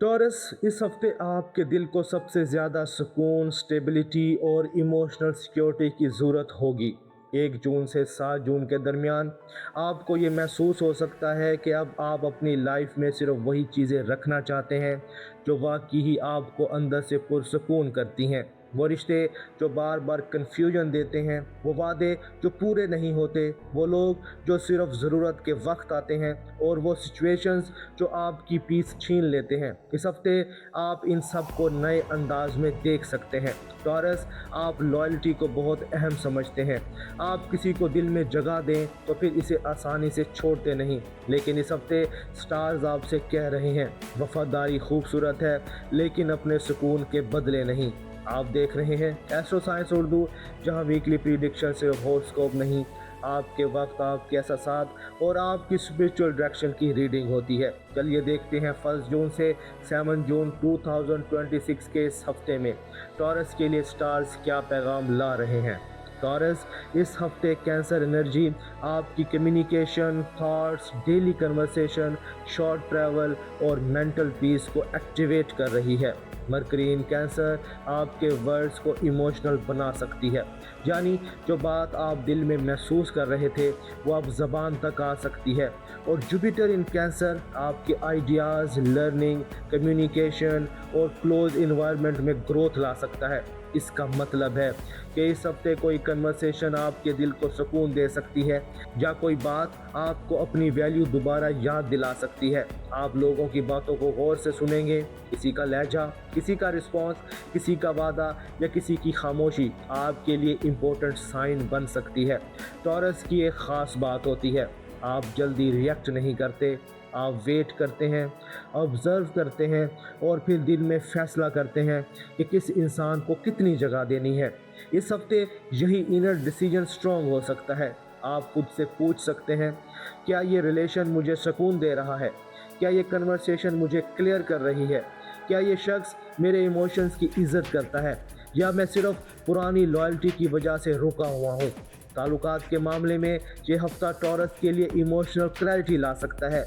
Taurus, इस हफ्ते आपके दिल को सबसे ज़्यादा सुकून, स्टेबिलिटी और इमोशनल सिक्योरिटी की ज़रूरत होगी। 1 जून से 7 जून के दरमियान आपको ये महसूस हो सकता है कि अब आप अपनी लाइफ में सिर्फ वही चीज़ें रखना चाहते हैं जो वाकई ही आपको अंदर से पुरसुकून करती हैं। वो रिश्ते जो बार बार कन्फ्यूजन देते हैं, वो वादे जो पूरे नहीं होते, वो लोग जो सिर्फ ज़रूरत के वक्त आते हैं, और वो सिचुएशंस जो आपकी पीस छीन लेते हैं। इस हफ्ते आप इन सब को नए अंदाज में देख सकते हैं। टॉरस, आप लॉयल्टी को बहुत अहम समझते हैं। आप किसी को दिल में जगह दें तो फिर इसे आसानी से छोड़ते नहीं, लेकिन इस हफ्ते स्टार्स आपसे कह रहे हैं वफादारी खूबसूरत है, लेकिन अपने सुकून के बदले नहीं। आप देख रहे हैं एस्ट्रो साइंस उर्दू, जहां वीकली प्रिडिक्शन सिर्फ हॉरोस्कोप नहीं, आपके वक्त, आपके एहसास और आपकी स्पिरिचुअल डायरेक्शन की रीडिंग होती है। चलिए देखते हैं 1 जून से 7 जून 2026 के इस हफ्ते में टॉरस के लिए स्टार्स क्या पैगाम ला रहे हैं। टॉरस, इस हफ्ते कैंसर एनर्जी आपकी communication, thoughts, daily conversation, short travel और मेंटल पीस को एक्टिवेट कर रही है। मरकरी इन कैंसर आपके वर्ड्स को इमोशनल बना सकती है, यानी जो बात आप दिल में महसूस कर रहे थे वो अब ज़बान तक आ सकती है। और जुपिटर इन कैंसर आपके आइडियाज़, लर्निंग, कम्युनिकेशन और क्लोज इन्वायरमेंट में ग्रोथ ला सकता है। इसका मतलब है कि इस हफ्ते कोई कन्वर्सेशन आपके दिल को सुकून दे सकती है, या कोई बात आपको अपनी वैल्यू दोबारा याद दिला सकती है। आप लोगों की बातों को गौर से सुनेंगे, किसी का लहजा, किसी का रिस्पॉन्स, किसी का वादा या किसी की खामोशी आपके लिए इम्पोर्टेंट साइन बन सकती है। टॉरस की एक ख़ास बात होती है, आप जल्दी रिएक्ट नहीं करते, आप वेट करते हैं, ऑब्ज़र्व करते हैं और फिर दिल में फ़ैसला करते हैं कि किस इंसान को कितनी जगह देनी है। इस हफ्ते यही इनर डिसीजन स्ट्रॉन्ग हो सकता है। आप खुद से पूछ सकते हैं, क्या ये रिलेशन मुझे सुकून दे रहा है? क्या ये कन्वर्सेशन मुझे क्लियर कर रही है? क्या ये शख्स मेरे इमोशंस की इज़्ज़त करता है, या मैं सिर्फ पुरानी लॉयल्टी की वजह से रुका हुआ हूँ? ताल्लुकात के मामले में ये हफ्ता टॉरस के लिए इमोशनल क्लैरिटी ला सकता है।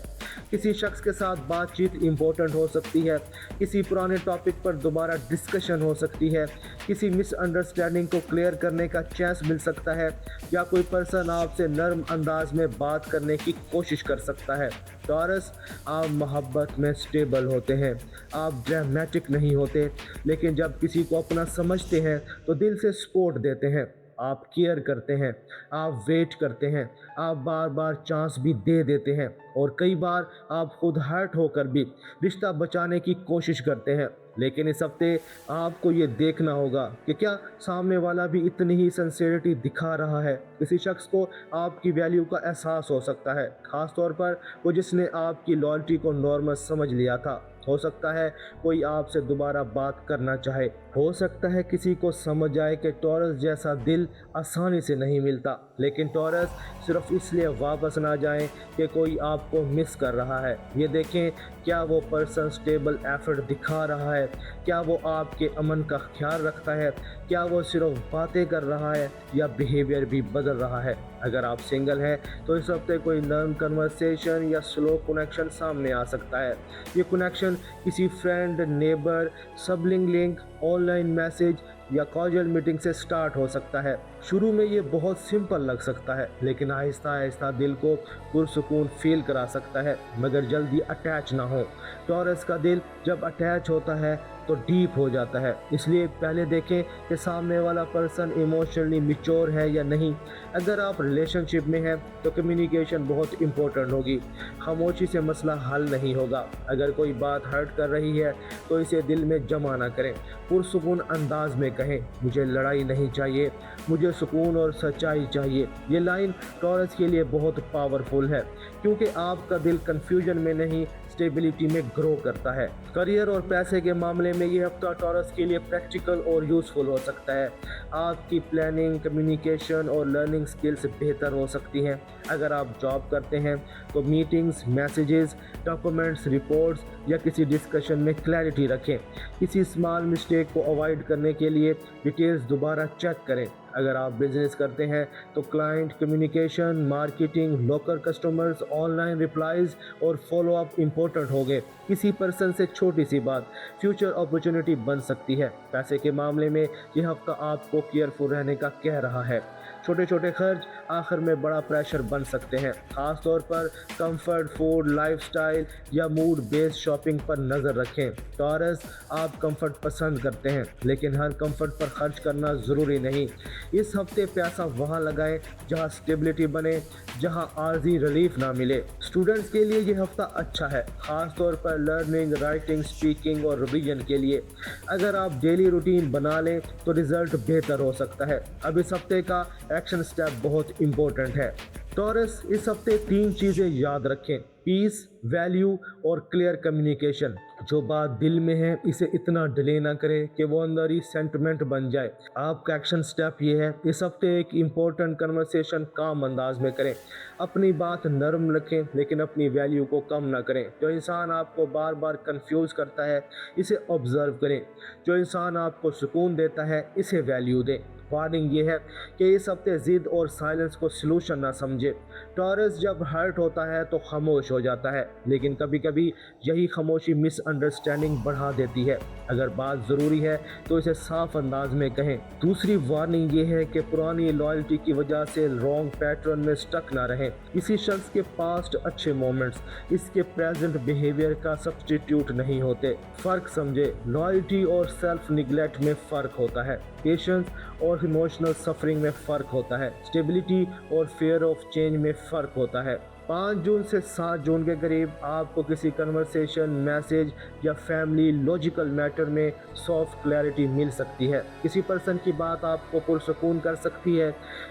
किसी शख्स के साथ बातचीत इम्पोर्टेंट हो सकती है, किसी पुराने टॉपिक पर दोबारा डिस्कशन हो सकती है, किसी मिसअंडरस्टैंडिंग को क्लियर करने का चांस मिल सकता है, या कोई पर्सन आपसे नर्म अंदाज में बात करने की कोशिश कर सकता है। टॉरस, आप मोहब्बत में स्टेबल होते हैं, आप ड्रामेटिक नहीं होते, लेकिन जब किसी को अपना समझते हैं तो दिल से सपोर्ट देते हैं। आप केयर करते हैं, आप वेट करते हैं, आप बार बार चांस भी दे देते हैं, और कई बार आप खुद हर्ट होकर भी रिश्ता बचाने की कोशिश करते हैं। लेकिन इस हफ्ते आपको ये देखना होगा कि क्या सामने वाला भी इतनी ही सिंसेरिटी दिखा रहा है। किसी शख्स को आपकी वैल्यू का एहसास हो सकता है, ख़ास तौर पर वो जिसने आपकी लॉयल्टी को नॉर्मल समझ लिया था। हो सकता है कोई आपसे दोबारा बात करना चाहे, हो सकता है किसी को समझ आए कि टॉरस जैसा दिल आसानी से नहीं मिलता, लेकिन टॉरस सिर्फ इसलिए वापस ना जाए कि कोई आपको मिस कर रहा है। ये देखें, क्या वो पर्सन स्टेबल एफर्ट दिखा रहा है, क्या वो आपके अमन का ख्याल रखता है, क्या वो सिर्फ बातें कर रहा है या बिहेवियर भी बदल रहा है। अगर आप सिंगल हैं तो इस हफ्ते कोई नर्म कन्वर्सेशन या स्लो कनेक्शन सामने आ सकता है। ये कनेक्शन किसी friend, neighbour, सबलिंग link, online message या कॉजुअल मीटिंग से स्टार्ट हो सकता है। शुरू में ये बहुत सिंपल लग सकता है, लेकिन आहिस्ता आहिस्ता दिल को पुरसुकून फील करा सकता है, मगर जल्दी अटैच ना हो। टॉरस का दिल जब अटैच होता है तो डीप हो जाता है, इसलिए पहले देखें कि सामने वाला पर्सन इमोशनली मैच्योर है या नहीं। अगर आप रिलेशनशिप में हैं तो कम्युनिकेशन बहुत इंपॉर्टेंट होगी, खामोशी से मसला हल नहीं होगा। अगर कोई बात हर्ट कर रही है तो इसे दिल में जमा ना करें, पुरसुकून अंदाज में कहें, मुझे लड़ाई नहीं चाहिए, मुझे सुकून और सच्चाई चाहिए। ये लाइन टॉरस के लिए बहुत पावरफुल है, क्योंकि आपका दिल कन्फ्यूजन में नहीं, स्टेबिलिटी में ग्रो करता है। करियर और पैसे के मामले में ये हफ्ता टॉरस के लिए प्रैक्टिकल और यूज़फुल हो सकता है। आपकी प्लानिंग, कम्युनिकेशन और लर्निंग स्किल्स बेहतर हो सकती हैं। अगर आप जॉब करते हैं तो मीटिंग्स, मैसेजेस, डॉक्यूमेंट्स, रिपोर्ट्स या किसी डिस्कशन में क्लैरिटी रखें। किसी स्मॉल मिस्टेक को अवॉइड करने के लिए डिटेल्स दोबारा चेक करें। अगर आप बिजनेस करते हैं तो client communication, marketing, local customers, online replies और फॉलो अप इम्पोर्टेंट होंगे। किसी पर्सन से छोटी सी बात फ्यूचर अपॉर्चुनिटी बन सकती है। पैसे के मामले में यह हफ्ता आपको केयरफुल रहने का कह रहा है। छोटे छोटे खर्च आखिर में बड़ा प्रेशर बन सकते हैं। खास तौर पर कंफर्ट, फूड, लाइफस्टाइल या मूड बेस्ड शॉपिंग पर नज़र रखें। टॉरस, आप कंफर्ट पसंद करते हैं लेकिन हर कंफर्ट पर खर्च करना ज़रूरी नहीं। इस हफ्ते पैसा वहाँ लगाएं जहाँ स्टेबिलिटी बने, जहाँ आर्जी रिलीफ ना मिले। स्टूडेंट्स के लिए ये हफ्ता अच्छा है, खास तौर पर लर्निंग, राइटिंग, स्पीकिंग और रिवीजन के लिए। अगर आप डेली रूटीन बना लें तो रिजल्ट बेहतर हो सकता है। अब इस हफ्ते का एक्शन स्टेप बहुत इंपॉर्टेंट है। टॉरस, इस हफ्ते 3 चीज़ें याद रखें: पीस, वैल्यू और क्लियर कम्युनिकेशन। जो बात दिल में है इसे इतना डिले ना करें कि वो अंदर ही सेंटिमेंट बन जाए। आपका एक्शन स्टेप ये है, इस हफ्ते एक इम्पोर्टेंट कन्वर्सेशन काम अंदाज में करें। अपनी बात नरम रखें लेकिन अपनी वैल्यू को कम ना करें। जो इंसान आपको बार बार कंफ्यूज करता है इसे ऑब्जर्व करें। जो इंसान आपको सुकून देता है इसे वैल्यू दें। वार्निंग ये है कि इस हफ्ते ज़िद और साइलेंस को सलूशन ना समझे। टॉरस जब हर्ट होता है तो खामोश हो जाता है, लेकिन कभी कभी यही खामोशी मिसअंडरस्टैंडिंग बढ़ा देती है। अगर बात ज़रूरी है तो इसे साफ अंदाज में कहें। दूसरी वार्निंग ये है कि पुरानी लॉयल्टी की वजह से रॉन्ग पैटर्न में स्टक ना रहें। किसी शख्स के पास्ट अच्छे मोमेंट्स इसके प्रेजेंट बिहेवियर का सब्स्टिट्यूट नहीं होते। फ़र्क समझे, लॉयल्टी और सेल्फ निगलेक्ट में फ़र्क होता है। पेशेंस और इमोशनल सफरिंग में फ़र्क होता है। स्टेबिलिटी और फियर ऑफ चेंज में फ़र्क होता है। 5 जून से 7 जून के करीब आपको किसी कन्वर्सेशन, मैसेज या फैमिली लॉजिकल मैटर में सॉफ्ट क्लैरिटी मिल सकती है। किसी पर्सन की बात आपको पुरसुकून कर सकती है।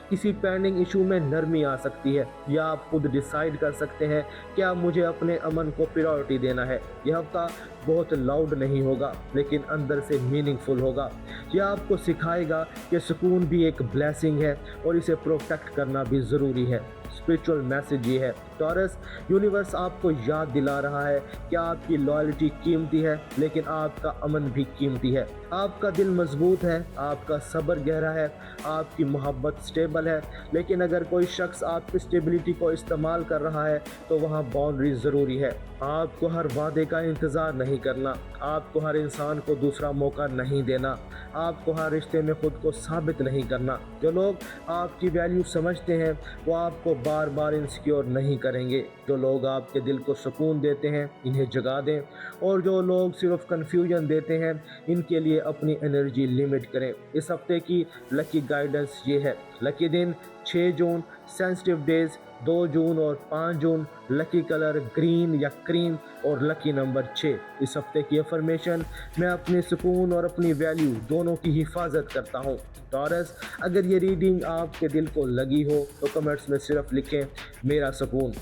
किसी पेंडिंग इशू में नरमी आ सकती है, या आप खुद डिसाइड कर सकते हैं क्या मुझे अपने अमन को प्रायोरिटी देना है। यह हफ्ता बहुत लाउड नहीं होगा लेकिन अंदर से मीनिंगफुल होगा। यह आपको सिखाएगा कि सुकून भी एक ब्लेसिंग है और इसे प्रोटेक्ट करना भी ज़रूरी है। स्पिरिचुअल मैसेज ये है, टॉरस, यूनिवर्स आपको याद दिला रहा है कि आपकी लॉयल्टी कीमती है लेकिन आपका अमन भी कीमती है। आपका दिल मजबूत है, आपका सब्र गहरा है, आपकी मोहब्बत स्टेबल है, लेकिन अगर कोई शख्स आपकी स्टेबिलिटी को इस्तेमाल कर रहा है तो वहाँ बाउंड्री ज़रूरी है। आपको हर वादे का इंतज़ार नहीं करना, आपको हर इंसान को दूसरा मौका नहीं देना, आपको हर रिश्ते में खुद को साबित नहीं करना। जो लोग आपकी वैल्यू समझते हैं वो आपको बार बार इनसिक्योर नहीं करेंगे। जो लोग आपके दिल को सुकून देते हैं इन्हें जगा दें, और जो लोग सिर्फ कन्फ्यूजन देते हैं इनके लिए अपनी एनर्जी लिमिट करें। इस हफ्ते की लकी गाइडेंस ये है: लकी दिन 6 जून, सेंसिटिव डेज 2 जून और 5 जून, लकी कलर ग्रीन या क्रीम और लकी नंबर 6। इस हफ्ते की अफर्मेशन: मैं अपने सुकून और अपनी वैल्यू दोनों की हिफाजत करता हूँ। टॉरस, अगर ये रीडिंग आपके दिल को लगी हो तो कमेंट्स में सिर्फ लिखें मेरा सुकून।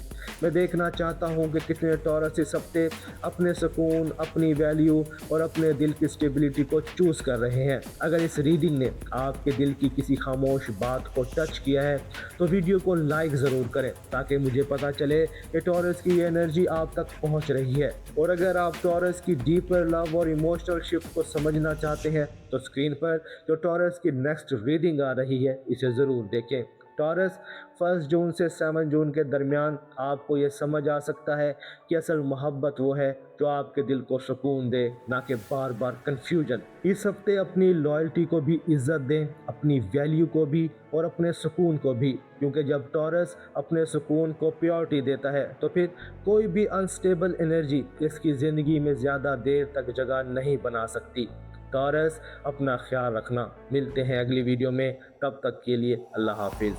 मैं देखना चाहता हूँ कि कितने टॉरस इस हफ्ते अपने सुकून, अपनी वैल्यू और अपने दिल की स्टेबिलिटी को चूज़ कर रहे हैं। अगर इस रीडिंग ने आपके दिल की किसी खामोश बात को टच किया है तो वीडियो को लाइक ज़रूर करें ताकि मुझे पता चले कि टॉरस की ये एनर्जी आप तक पहुँच रही है। और अगर आप टॉरस की डीपर लव और इमोशनल शिफ्ट को समझना चाहते हैं तो स्क्रीन पर जो टॉरस की नेक्स्ट रीडिंग आ रही है इसे ज़रूर देखें। टॉरस, 1 जून से 7 जून के दरमियान आपको ये समझ आ सकता है कि असल मोहब्बत वो है जो आपके दिल को सुकून दे, ना कि बार बार कन्फ्यूजन। इस हफ्ते अपनी लॉयल्टी को भी इज्जत दें, अपनी वैल्यू को भी और अपने सुकून को भी, क्योंकि जब टॉरस अपने सुकून को प्रायोरिटी देता है तो फिर कोई भी अनस्टेबल एनर्जी इसकी ज़िंदगी में ज़्यादा देर तक जगह नहीं बना सकती। टॉरस, अपना ख्याल रखना। मिलते हैं अगली वीडियो में, तब तक के लिए अल्लाह हाफिज़।